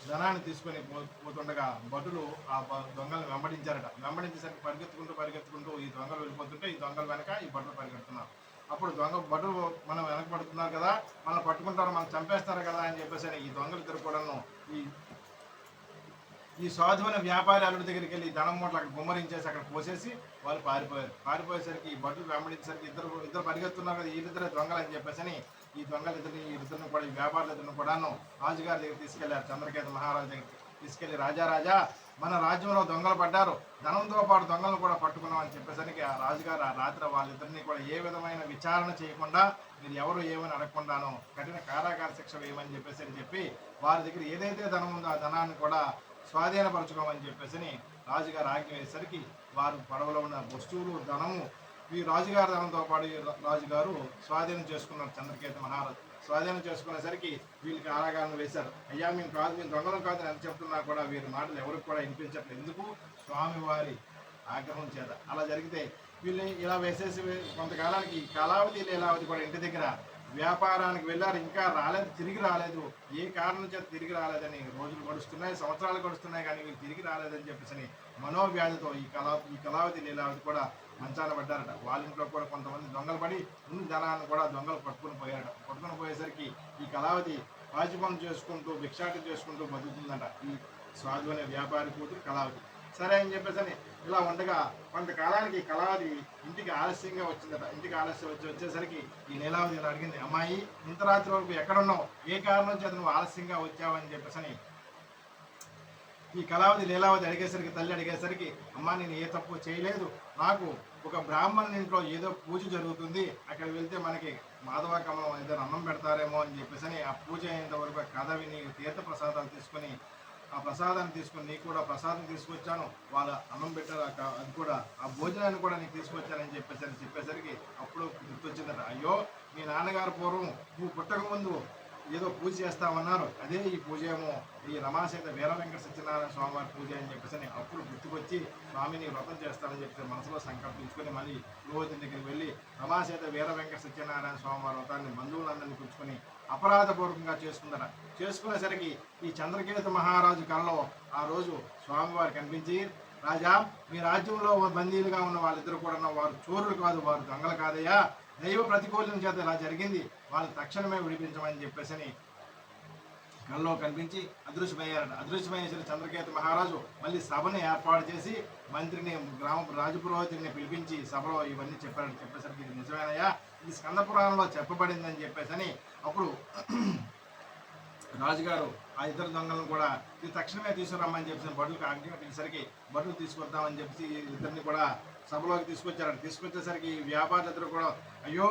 A: ధనాన్ని తీసుకొని పోతుండగా భటులు ఆ దొంగలను వెంబడించారట. వెంబడించేసరికి పరిగెత్తుకుంటూ ఈ దొంగలు వెళ్ళిపోతుంటే ఈ దొంగల వెనక ఈ భటులు పరిగెడుతున్నారు. అప్పుడు భటులు మనం వెనకబడుతున్నారు కదా, మనం పట్టుకుంటారు, మనం చంపేస్తారు కదా అని చెప్పేసి ఈ దొంగలు ఇద్దరు కూడాను ఈ ఈ సాధువైన వ్యాపారి అల్లుడి దగ్గరికి వెళ్ళి ధనం మూటలు అక్కడ గుమ్మరించేసి అక్కడ పోసేసి వాళ్ళు పారిపోయేసరికి ఈ భటులు వెంబడించేసరికి ఇద్దరు పరిగెత్తున్నారు కదా, వీళ్ళిద్దరే దొంగలు అని చెప్పేసి ఈ ఇద్దరిని కూడా ఈ వ్యాపారులిద్దరిని కూడాను రాజుగారి దగ్గర తీసుకెళ్లారు. చంద్రకేత మహారాజు దగ్గర తీసుకెళ్లి రాజా మన రాజ్యంలో దొంగలు పడ్డారు, ధనంతో పాటు దొంగలను కూడా పట్టుకున్నాం అని చెప్పేసరికి ఆ రాజుగారు ఆ రాత్రి వాళ్ళిద్దరినీ కూడా ఏ విధమైన విచారణ చేయకుండా మీరు ఎవరు ఏమని అడగకుండాను కఠిన కారాగార శిక్ష వేయమని చెప్పి వారి దగ్గర ఏదైతే ధనం ఉందో ఆ ధనాన్ని కూడా స్వాధీనపరచుకోమని చెప్పేసి రాజుగారు ఆజ్ఞ వేసేసరికి వారు పడవలో ఉన్న వస్తువులు ధనము ఈ రాజుగారి ధనంతో పాటు రాజుగారు స్వాధీనం చేసుకున్నారు. చంద్రకేత మహారాజు స్వాధీనం చేసుకునేసరికి వీళ్ళకి కారాగారం వేశారు. అయ్యా మేము దొంగలం కాదు అని ఎంత చెప్తున్నా కూడా వీరి మాటలు ఎవరికి కూడా వినిపించట్లేదు. ఎందుకు? స్వామివారి ఆగ్రహం చేత. అలా జరిగితే వీళ్ళు ఇలా వేసేసి కొంతకాలానికి కళావతి లీలావతి కూడా ఇంటి దగ్గర వ్యాపారానికి వెళ్ళారు, ఇంకా తిరిగి రాలేదు. ఏ కారణం చేత తిరిగి రాలేదని రోజులు గడుస్తున్నాయి, సంవత్సరాలు గడుస్తున్నాయి, కానీ వీళ్ళు తిరిగి రాలేదని చెప్పేసి మనోవ్యాధితో ఈ కళావతి లీలావతి కూడా మంచాన పడ్డారట. వాళ్ళ ఇంట్లో కూడా కొంతమంది దొంగలు పడి ఉన్న ధనాన్ని కూడా దొంగలు పట్టుకుని పోయేసరికి ఈ కళావతి రాజభవనం చేసుకుంటూ భిక్షాటం చేసుకుంటూ బతుకుతుందట ఈ సాధు అనే వ్యాపారి కూతురు కళావతి. సరే అని చెప్పేసి ఇలా ఉండగా కొంతకాలానికి కళావతి ఇంటికి ఆలస్యంగా వచ్చిందట. ఇంటికి ఆలస్యం వచ్చేసరికి ఈ లీలావతి ఇలా అడిగింది, అమ్మాయి ఇంత రాత్రి వరకు ఎక్కడున్నావు, ఏ కారణం చేత నువ్వు ఆలస్యంగా వచ్చావని చెప్పేసి ఈ కళావతి లీలావతి తల్లి అడిగేసరికి అమ్మ నేను ఏ తప్పు చేయలేదు, నాకు ఒక బ్రాహ్మణుని ఇంట్లో ఏదో పూజ జరుగుతుంది, అక్కడ వెళ్తే మనకి మాధవ కమలం ఏదైనా అన్నం పెడతారేమో అని చెప్పేసి ఆ పూజ అయినంత వరకు కథ విని తీర్థ ప్రసాదాలు తీసుకొని ఆ ప్రసాదాన్ని తీసుకొని నీకు కూడా ప్రసాదం తీసుకొచ్చాను, వాళ్ళ అన్నం పెట్టారు, అది కూడా ఆ భోజనాన్ని కూడా నీకు తీసుకొచ్చానని చెప్పేసరికి అప్పుడు గుర్తొచ్చిందట, అయ్యో మీ నాన్నగారు పూర్వం నువ్వు పుట్టక ముందు ఏదో పూజ చేస్తామన్నారు, అదే ఈ పూజ ఏమో ఈ రమాసేత వీర వెంకట సత్యనారాయణ స్వామివారి పూజ అని చెప్పేసి అప్పుడు గుర్తుకొచ్చి స్వామిని వ్రతం చేస్తానని చెప్పి మనసులో సంకల్పించుకొని మళ్ళీ పురోహితుని దగ్గరికి వెళ్ళి రమాసేత వీర వెంకట సత్యనారాయణ స్వామివారి వ్రతాన్ని బంధువులందరినీ కూర్చుకొని అపరాధపూర్వకంగా చేసుకునేసరికి ఈ చంద్రకేత మహారాజు కళలో ఆ రోజు స్వామివారు కనిపించి, రాజా మీ రాజ్యంలో బందీలుగా ఉన్న వాళ్ళిద్దరు కూడా వారు చోరులు కాదు, వారు దొంగలు కాదయ్యా, దైవ ప్రతికూలం చేత ఇలా జరిగింది, వాళ్ళు తక్షణమే విడిపించమని చెప్పేసి కల్లో కనిపించి అదృశ్యమయ్యేసరి చంద్రకేత మహారాజు మళ్ళీ సభను ఏర్పాటు చేసి మంత్రిని రాజపురోహితుడిని పిలిపించి సభలో ఇవన్నీ చెప్పేసరికి ఇది నిజమేనయ్యా, ఇది స్కంద పురాణంలో చెప్పబడిందని చెప్పేసి అప్పుడు రాజుగారు ఆ ఇద్దరు దొంగలను కూడా ఇది తక్షణమే తీసుకురమ్మని చెప్పేసి బడులకు ఆజ్ఞాపించేసరికి బడులు తీసుకొద్దామని చెప్పేసి ఇద్దరిని కూడా సభలోకి తీసుకొచ్చేసరికి వ్యాపారులిద్దరు కూడా అయ్యో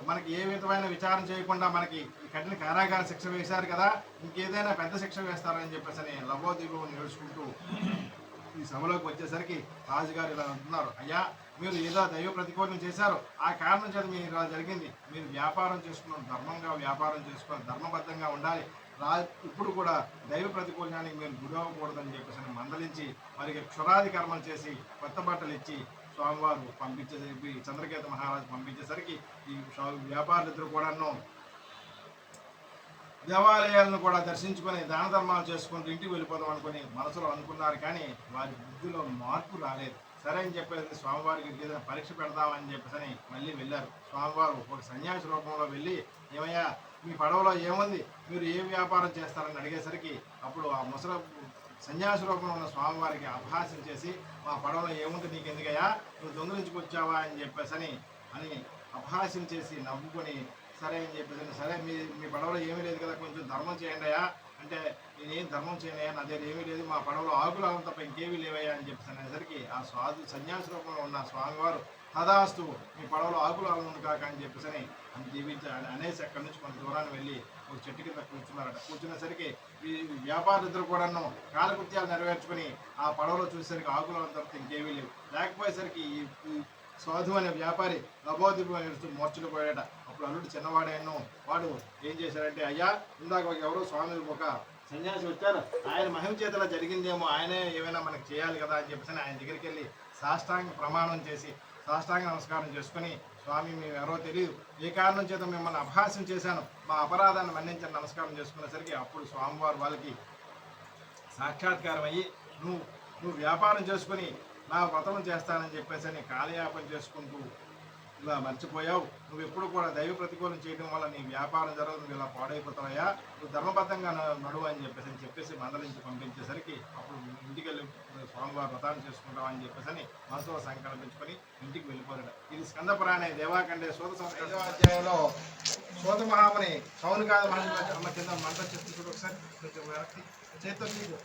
A: మనకి ఏ విధమైన విచారణ చేయకుండా మనకి కఠిన కారాగార శిక్ష వేశారు కదా, ఇంకేదైనా పెద్ద శిక్ష వేస్తారని చెప్పేసి లవోదీపం నేర్చుకుంటూ ఈ సభలోకి వచ్చేసరికి రాజుగారు ఇలా అంటున్నారు, అయ్యా మీరు ఏదో దైవ ప్రతికూలం చేశారు, ఆ కారణం చేత మీరు ఇలా జరిగింది, మీరు వ్యాపారం చేసుకున్న ధర్మంగా వ్యాపారం చేసుకుని ధర్మబద్ధంగా ఉండాలి, ఇప్పుడు కూడా దైవ ప్రతికూలానికి మీరు గురవ్వకూడదని చెప్పేసి మందలించి వారికి క్షురాది కర్మలు చేసి కొత్త బట్టలు ఇచ్చి స్వామివారు పంపించేసరికి చంద్రకేత మహారాజు పంపించేసరికి ఈ వ్యాపారులిద్దరు కూడాను దేవాలయాలను కూడా దర్శించుకొని దాన ధర్మాలు చేసుకుంటూ ఇంటికి వెళ్ళిపోదాం అనుకుని మనసులో అనుకున్నారు, కానీ వారి బుద్ధిలో మార్పు రాలేదు. సరే అని చెప్పేసి స్వామివారికి ఏదైనా పరీక్ష పెడదామని చెప్పేసి మళ్ళీ వెళ్ళారు. స్వామివారు ఒక సన్యాసి రూపంలో వెళ్ళి, ఏమయ్యా మీ పడవలో ఏముంది, మీరు ఏ వ్యాపారం చేస్తారని అడిగేసరికి అప్పుడు ఆ ముసలి సన్యాసి రూపంలో ఉన్న స్వామివారికి అపహాస్యం చేసి, మా పడవలో ఏముంది నీకు ఎందుకయ్యా, నువ్వు దొంగిలించుకొచ్చావా అని చెప్పేసి అని అపహాస్యం చేసి నవ్వుకొని సరే అని చెప్పేసి, సరే మీ పడవలో ఏమీ లేదు కదా, కొంచెం ధర్మం చేయండి అయ్యా అంటే, నేనేం ధర్మం చేయనయ్యా, నా దగ్గర ఏమీ లేదు, మా పడవలో ఆకులు అవం తప్ప ఇంకేమీ లేవయ్యా అని చెప్పేసి అనేసరికి ఆ సన్యాసి రూపంలో ఉన్న స్వామివారు తదాస్తు మీ పడవలో ఆకులు ఉంది కాక అని చెప్పేసి అని దీవించాలి అనేసి అక్కడి నుంచి కొంత దూరాన్ని వెళ్ళి ఒక చెట్టు కింద కూర్చున్నారట. కూర్చునేసరికి ఈ వ్యాపారులిద్దరు కూడాను కాలకృత్యాలు నెరవేర్చుకుని ఆ పడవలో చూసేసరికి ఆకులు తప్ప ఇంకేమీ లేవు. లేకపోయేసరికి ఈ సాధు అనే వ్యాపారి లబోదిపం ఏడుస్తూ మూర్చడిపోయాడట. అప్పుడు అల్లుడు చిన్నవాడేనో వాడు ఏం చేశాడంటే, అయ్యా ఇందాక ఎవరో స్వామి ఒక సన్యాసి వచ్చారు, ఆయన మహిమ చేతలా జరిగిందేమో, ఆయనే ఏమైనా మనకు చేయాలి కదా అని చెప్పేసి ఆయన దగ్గరికి వెళ్ళి సాష్టాంగ ప్రమాణం చేసి సాష్టాంగ నమస్కారం చేసుకుని, స్వామి మేము ఎవరో తెలియదు, ఏ కారణం చేత మిమ్మల్ని అపహాస్యం చేశాను, మా అపరాధాన్ని మన్నించని నమస్కారం చేసుకునేసరికి అప్పుడు స్వామివారు వాళ్ళకి సాక్షాత్కారం అయ్యి నువ్వు నువ్వు వ్యాపారం చేసుకుని నా వ్రతం చేస్తానని చెప్పేసి అని కాలయాపన చేసుకుంటూ ఇలా మర్చిపోయావు. నువ్వు ఎప్పుడు కూడా దైవ ప్రతికూలం చేయడం వల్ల నీ వ్యాపారం జరగదు, నువ్వు ఇలా పాడైపోతావయ్యా, నువ్వు ధర్మబద్ధంగా నడువు అని చెప్పేసి మందలించి పంపించేసరికి అప్పుడు ఇంటికి వెళ్ళి స్వామివారి వ్రతాన్ని చేసుకుంటాం అని చెప్పేసి మనసులో సంకల్పించుకొని ఇంటికి వెళ్ళిపోయాడు. ఇది స్కంద పురాణ దేవాకండే సూత సంవత్సరం అధ్యాయంలో సూత మహాముని సౌనికాద మహర్షి అమ్మ కింద మంట చేస్తూ చూడు ఒకసారి కొంచెం వెనక్కి చేతితో తీయకు.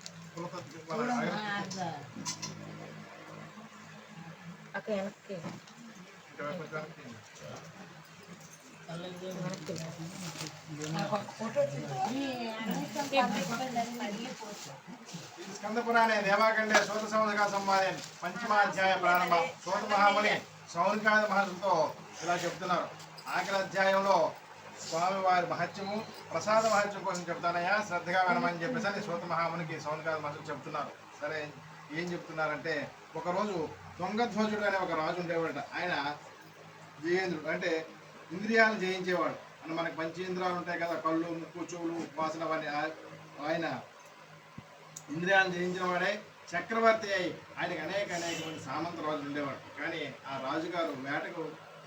A: స్కంద పురాణే దేవాకండే సూత సంవత్సర సంవాదే పంచమాధ్యాయ ప్రారంభం. సూత మహాముని సౌనికాద మహర్షులతో ఇలా చెప్తున్నారు. ఆఖరి అధ్యాయంలో స్వామివారి మహత్యము ప్రసాద మహత్యం కోసం చెప్తానయ్యా, శ్రద్ధగా వినమని చెప్పేసి సూత మహామునికి సౌనికాద మహర్షులు చెప్తున్నారు. సరే ఏం చెప్తున్నారంటే, ఒకరోజు దొంగధ్వజుడు అనే ఒక రాజు ఉండేవాడు. ఆయన జయేంద్రుడు అంటే ఇంద్రియాలను జయించేవాడు. అని మనకు పంచేంద్రియాలు ఉంటాయి కదా, కళ్ళు, ముక్కు, చెవులు, వాసన అవన్నీ. ఆయన ఇంద్రియాలను జయించిన వాడే చక్రవర్తి అయి ఆయనకి అనేక మంది సామంత రాజులు ఉండేవాడు. కానీ ఆ రాజుగారు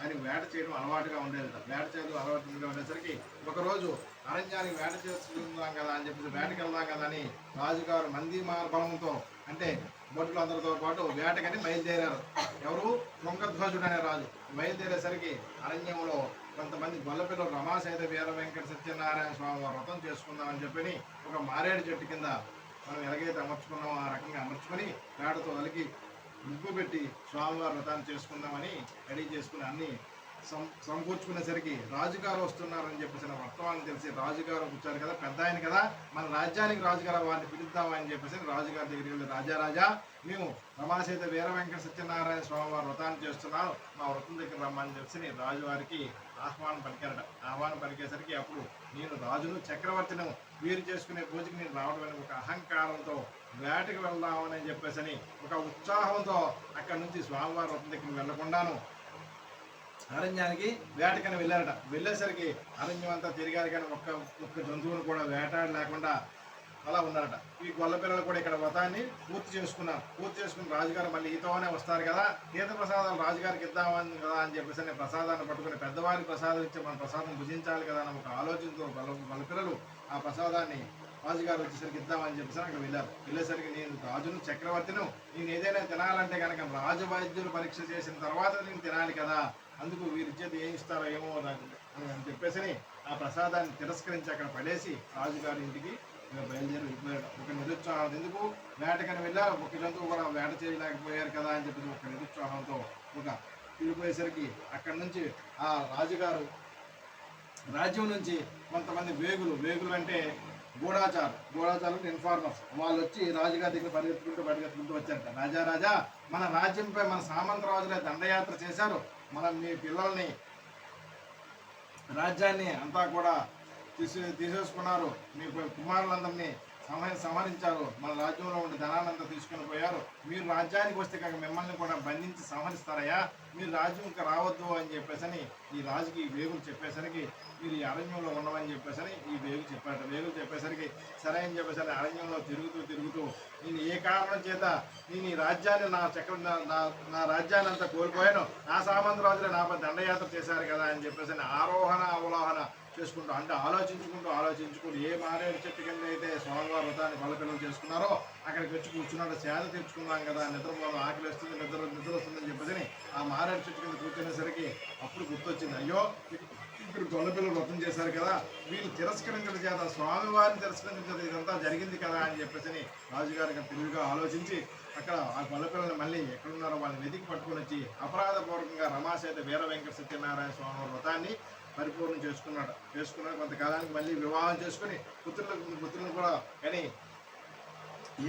A: ఆయనకు వేట చేయడం అలవాటుగా ఉండేది. వేట చేయడం అలవాటుగా ఉండేసరికి ఒకరోజు అరణ్యానికి వేట చేసుకుందాం కదా అని చెప్పేసి వేటకి వెళ్దాం కదా అని రాజుగారు మంది బలంతో అంటే భటులు అందరితో పాటు వేటకని బయలుదేరారు. ఎవరు? దొంగధ్వజుడు అనే రాజు. బయలుదేరేసరికి అరణ్యంలో కొంతమంది గొల్లపిల్లలు రమాసహిత వీర వెంకట సత్యనారాయణ స్వామి వ్రతం చేసుకుందామని చెప్పని ఒక మారేడు చెట్టు కింద మనం ఎలాగైతే అమర్చుకున్నామో ఆ రకంగా అమర్చుకొని వేటతో అలికి ముగ్గు పెట్టి స్వామివారి వ్రతాన్ని చేసుకుందామని రెడీ చేసుకుని అన్ని సమకూర్చుకునేసరికి రాజుగారు వస్తున్నారని చెప్పేసి వర్తమానం తెలిసి రాజుగారు వచ్చారు కదా, పెద్ద ఆయన కదా, మన రాజ్యానికి రాజుగారు వారిని పిలుద్దామని చెప్పేసి రాజుగారి దగ్గరికి వెళ్ళి, రాజా మేము రమాసహిత వీర వెంకట సత్యనారాయణ స్వామివారి వ్రతాన్ని చేస్తున్నాను, మా వ్రతం దగ్గర రమ్మని చెప్పేసి రాజువారికి ఆహ్వానం పలికేసరికి అప్పుడు నేను రాజును చక్రవర్తిను వీరు చేసుకునే పూజకి నేను రావడం ఒక అహంకారంతో వేటకి వెళ్దామని చెప్పేసి ఒక ఉత్సాహంతో అక్కడి నుంచి స్వామివారి వ్రతం దగ్గరికి వెళ్లకుండాను అరణ్యానికి వేటకని వెళ్ళారట. వెళ్ళేసరికి అరణ్యం అంతా తిరిగారు కానీ ఒక్క జంతువును కూడా వేటాడి లేకుండా అలా ఉన్నారట. ఈ గొల్ల పిల్లలు కూడా ఇక్కడ వ్రతాన్ని పూర్తి చేసుకుని రాజుగారు మళ్ళీ ఈతోనే వస్తారు కదా, తీర్థ ప్రసాదాలు రాజుగారికి ఇద్దామని కదా అని చెప్పేసి ప్రసాదాన్ని పట్టుకుని పెద్దవారికి ప్రసాదం ఇచ్చి మన ప్రసాదం భుజించాలి కదా అని ఒక ఆలోచనతో గొల్ల పిల్లలు ఆ ప్రసాదాన్ని రాజుగారు వచ్చేసరికి ఇద్దామని చెప్పేసి అక్కడ వెళ్ళేసరికి నేను రాజును చక్రవర్తిను, నేను ఏదైనా తినాలంటే కనుక రాజవైద్యులు పరీక్ష చేసిన తర్వాత నేను తినాలి కదా, అందుకు వీరిచ్చేది ఏమి ఇస్తారో ఏమో అని చెప్పేసి ఆ ప్రసాదాన్ని తిరస్కరించి అక్కడ పడేసి రాజుగారి ఇంటికి బయలుదేరి వెళ్ళిపోయాడు. ఒక నిరుత్సాహం, ఎందుకు వేటకని వెళ్ళారు, ఒక జంతువు కూడా వేట చేయలేకపోయారు కదా అని చెప్పేసి ఒక నిరుత్సాహంతో ఒక తిరిగిపోయేసరికి అక్కడి నుంచి ఆ రాజుగారు రాజ్యం నుంచి కొంతమంది వేగులు అంటే గూఢాచారులు ఇన్ఫార్మర్స్ వాళ్ళు వచ్చి రాజుగారి దగ్గర పరిగెత్తుకుంటూ వచ్చారట. రాజా మన రాజ్యంపై మన సామంత రాజులే దండయాత్ర చేశారు, మనం మీ పిల్లల్ని రాజ్యాన్ని అంతా కూడా తీసేసుకున్నారు, మీ కుమారులందరినీ సంహరించారు, మన రాజ్యంలో ఉండే ధనాన్నంతా తీసుకుని పోయారు, మీరు రాజ్యానికి వస్తే కాక మిమ్మల్ని కూడా బంధించి సంహరిస్తారయ్యా, మీరు రాజ్యం ఇంకా రావద్దు అని చెప్పేసని ఈ రాజుకి ఈ వేగులు చెప్పేసరికి మీరు ఈ అరణ్యంలో ఉండమని చెప్పేసని ఈ వేగులు చెప్పారట. వేగులు చెప్పేసరికి సరే అని చెప్పేసరి అరణ్యంలో తిరుగుతూ నేను ఏ కారణం చేత నేను ఈ రాజ్యాన్ని నా రాజ్యాన్ని అంతా కోల్పోయాను, నా సామంత రాజులే నాపై దండయాత్ర చేశారు కదా అని చెప్పేసి ఆరోహణ అవలోహన చేసుకుంటూ అంటే ఆలోచించుకుంటూ ఏ మారేడు చెట్టు కింద అయితే స్వామివారి వ్రతాన్ని బలపిల్లలు చేసుకున్నారో అక్కడికి వచ్చి కూర్చున్నాడు. సేద తెచ్చుకున్నాం కదా, నిద్రపోదాం, ఆకలి వస్తుంది, నిద్ర వస్తుందని చెప్పేసి ఆ మారేడు చెట్టు కింద కూర్చునేసరికి అప్పుడు గుర్తొచ్చింది, అయ్యో ఇక్కడ గొల్లపిల్లలు వ్రతం చేశారు కదా, వీళ్ళు తిరస్కరించడం చేత స్వామివారిని తిరస్కరించడం ఇదంతా జరిగింది కదా అని చెప్పేసి రాజుగారికి తెలివిగా ఆలోచించి అక్కడ ఆ గొల్లపిల్లలు మళ్ళీ ఎక్కడున్నారో వాళ్ళని వెతికి పట్టుకొని వచ్చి అపరాధపూర్వకంగా రమాసహిత వీర వెంకట సత్యనారాయణ స్వామి వ్రతాన్ని పరిపూర్ణం చేసుకున్నాడు. కొంతకాలానికి మళ్ళీ వివాహం చేసుకుని పుత్రులను కూడా కానీ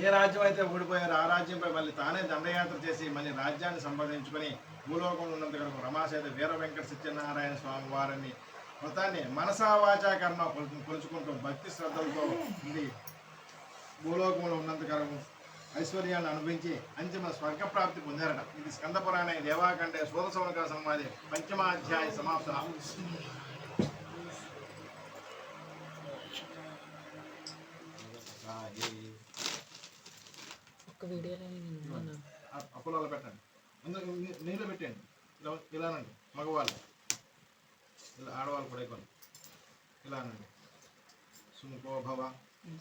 A: ఏ రాజ్యం అయితే ఓడిపోయారో ఆ రాజ్యంపై మళ్ళీ తానే దండయాత్ర చేసి మళ్ళీ రాజ్యాన్ని సంపాదించుకొని భూలోకంలో ఉన్నంత కనుక రమాసహిత వీర వెంకట సత్యనారాయణ స్వామి వారిని వ్రతాన్ని మనసా వాచా కర్మ కొలుచుకుంటూ భక్తి శ్రద్ధలతో ఉండి భూలోకంలో ఉన్నంత కనుక ఐశ్వర్యాన్ని అనుభవించి అంతిమ స్వర్గప్రాప్తి పొందారట. ఇది స్కంద పురాణ దేవాకండే సూత సంవత్సర సంవాది పంచమాధ్యాయ సమాప్తం. అప్పులలో పెట్టండి, అందులో నీళ్ళు పెట్టండి, ఇలానండి మగవాళ్ళు, ఇలా ఆడవాళ్ళు కూడా ఎక్కువ ఇలానండి. సుముఖో భవ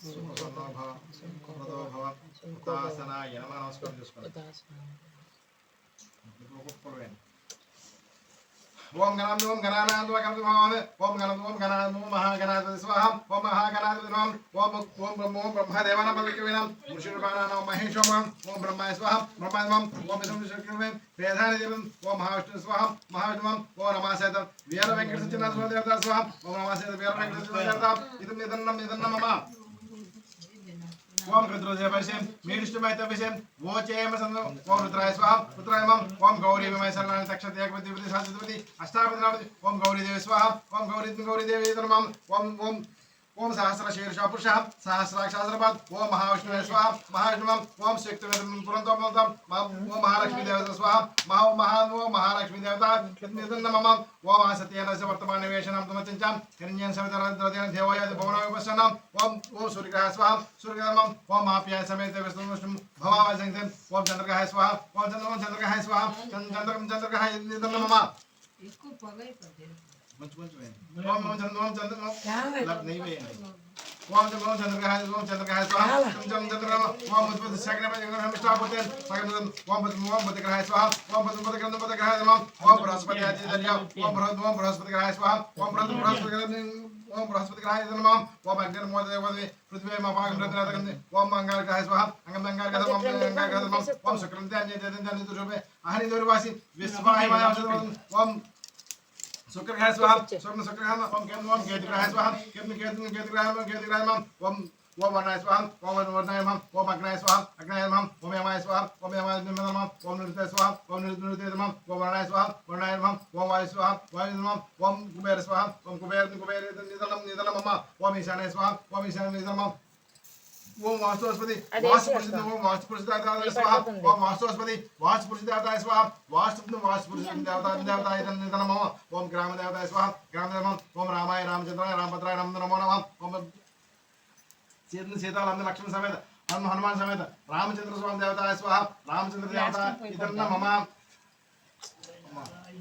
A: సుముఖో భవ సుముఖో భవ ఉతాసనాయ నమః నమస్కారం చేసుకోండి. ఒక్కొక్కరు ఓం గణాం ఓం గణానాం ఓం గణాం ఓం గణాం మహాగణాధిపతి స్వాహ ఓం మహాగణాధిపతి నమః ఓం ఓం బ్రహ్మదేవానాం పవిత్రవేనాం ముషిర్వాణానాం మహేశ్వరం ఓం బ్రహ్మాయ స్వాహ బ్రహ్మాయ నమః ఓం విష్ణు శక్తివేం వేదాని దేవం ఓం మహావిష్ణు స్వాహ మహావిష్ణు ఓం రమాసేత వీర వెంకట సత్యనారాయణ స్వామి దేవతా స్వాహ ఓం రమాసేత వీర వెంకట సత్యనారాయణ దేవతా ఇదం నిదన్నం మమ ओम रुद्रदेवशेम मेरुष्टमैतविशेम वोचेम संदो ओम रुद्राय स्वाहा रुद्राय मम ओम गौरी विमय सर्वाणि तक्षते एकपति साधुपति अष्टापति नाम ओम गौरी देवी स्वाहा ओम गौरी देवी नमः ओम ओम ओम सहस्र शीर्षा पुरुषः सहस्राक्षास्त्रपाद ओम महाविष्णुवे स्वाहा महाविष्णुमं ओम शक्तिवेदं पुरन्तोपमतं ओम महालक्ष्मी देवता स्वाहा ओम महालक्ष्मी देवता निदन्न मम ओम सत्येनस्य वर्तमान निवेशनं तमचञ्चां हिरण्यं सवितरद्रदेन देवाय भवनाविपश्यनं ओम सूर्यग्रह स्वाहा सूर्यग्रहं ओम आप्याय समेत विष्णुं भवाय संगतं ओम चंद्रग्रह स्वाहा ओम चंद्रग्रह स्वाहा चंद्रग्रह निदन्न मम इसको पगई पड़े मंच ओम चंद्र नहीं वे ओम चंद्रग्रहाय स्वाहा चंद्रग्रह ओम बुध शक्ति हम स्टापते ओम बुधग्रहाय स्वाहा ओम बुधग्रहाय नमः ओम बृहस्पति आदि दर्या ओम बृहस्पति ग्रहाय स्वाहा ओम बृहस्पति ग्रहाय नमः ओम अग्निर्मोददेवदे पृथ्वी मपागं रत्नादगं ओम अंगारग्रहाय स्वाहा अंगारग्रह ओम शुक्रंत्यान्य दुर्वे आहनि दुर्वासी विश्वाय ओम शुक्रग्रहाय स्वाहा शुक्रग्रहाय ओम केतुग्रहाय स्वाहा केतुग्रहाय ओम वर्णाय स्वाहा ओम वर्णाय नमः ओम अग्नाय स्वाहा अग्नाय नमः ओम यमाय स्वाहा ओम यमाय नमः ओम निरुताय स्वाहा ओम निरुताय नमः ओम वर्णाय स्वाहा वर्णाय नमः ओम वायु स्वाहा वायु नमः ओम कुबेर स्वाहा ओम कुबेर निदनं मम ओम ईशानाय स्वाहा ओम ईशानाय नमः ओम वास्तुस्पति वास्तुपुरुषाय ओम वास्तुपुरुषाय स्वाहा ओम वास्तुस्पति वास्तुपुरुषाय स्वाहा वास्तुपुरुषाय देवताय नमः ओम ग्राम देवताय स्वाहा ग्राम नमः ओम रामाय रामचंद्राय रामभद्राय नमो नमः ओम सीता लक्ष्मण समेत हनुमान समेत रामचंद्र स्वामी देवताय स्वाहा रामचंद्र देवता इदन्न मम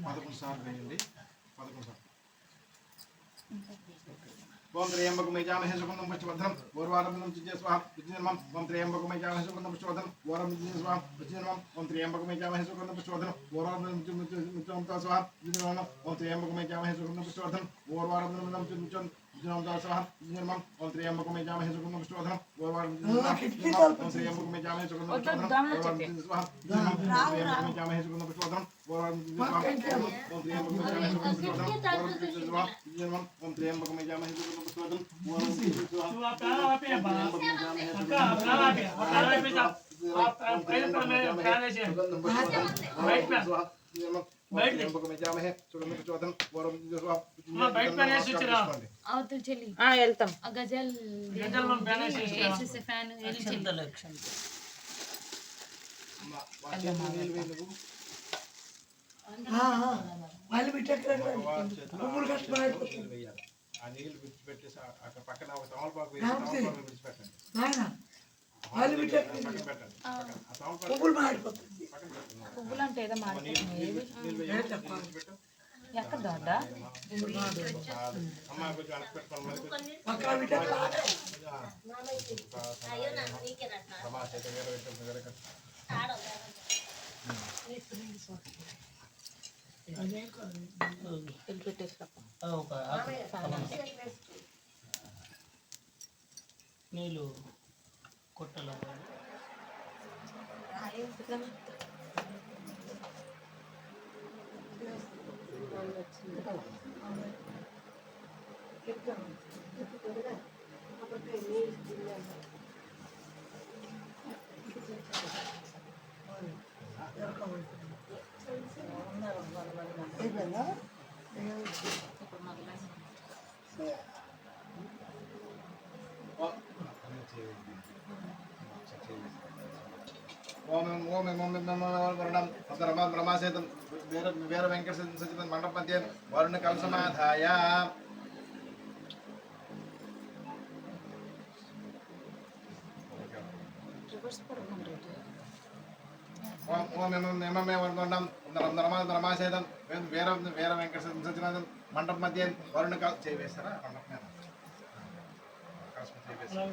A: 11 సార్లు వేయండి 11 సార్లు ओम त्र्यंबकं यजामहे सुगंधिं पुष्टिवर्धनम् उर्वारुकं स्वाहा विद्युन्मम् ओम त्र्यंबकं यजामहे सुगंधिं पुष्टिवर्धनम् उर्वारुकं स्वाहा विद्युन्मम् ओम त्र्यंबकं यजामहे सुगंधिं पुष्टिवर्धनम् उर्वारुकं स्वाहा विद्युन्मम् ओम त्र्यंबकं यजामहे सुगंधिं पुष्टिवर्धनम् उर्वारुकं स्वाहा विद्युन्मम् ओम त्र्यंबकं यजामहे सुगंधिं पुष्टिवर्धनम् उर्वारुकं ओम त्र्यंबकं यजामहे सुगंधिं पुष्टिवर्धनम् उर्वारुकं स्वाहा त्र्यंबकं यजामहे सुगंधिं पुष्टिवर्धनम् उर्वारुकं स्वाहा ओम त्र्यंबकं यजामहे सुगंधिं पुष्टिवर्धनम् ओम त्र्यंबकं यजामहे सुगंधिं
B: వెళ్తాం
A: ఆ నీళ్ళు విడిచిపెట్టేసి అక్కడ పక్కన ఒక తమలపాకు వేసి తమలపాకు విడిచిపెట్టండి. పెట్టండి
B: పువ్వులు అంటే ఏదో ఎక్కడ దొడ్డా
A: అమ్మ కొంచెం అలసి పెట్టుకోండి.
C: నీళ్ళు కొట్టలో
A: బ్రహ్మాసేతం వీర వెంకట సచిత మండప మధ్య వరుణ కలసమాధాయ
B: రివర్స్ పడుకుంటారు
A: ఓం ఓం ఎమమే వరుణం నరమాసేదం వేర వేర వెంకట సత్యనాథం మండప మధ్య వరుణ చేయి వేస్తారా మండపం మీద చేయి వేస్తారా?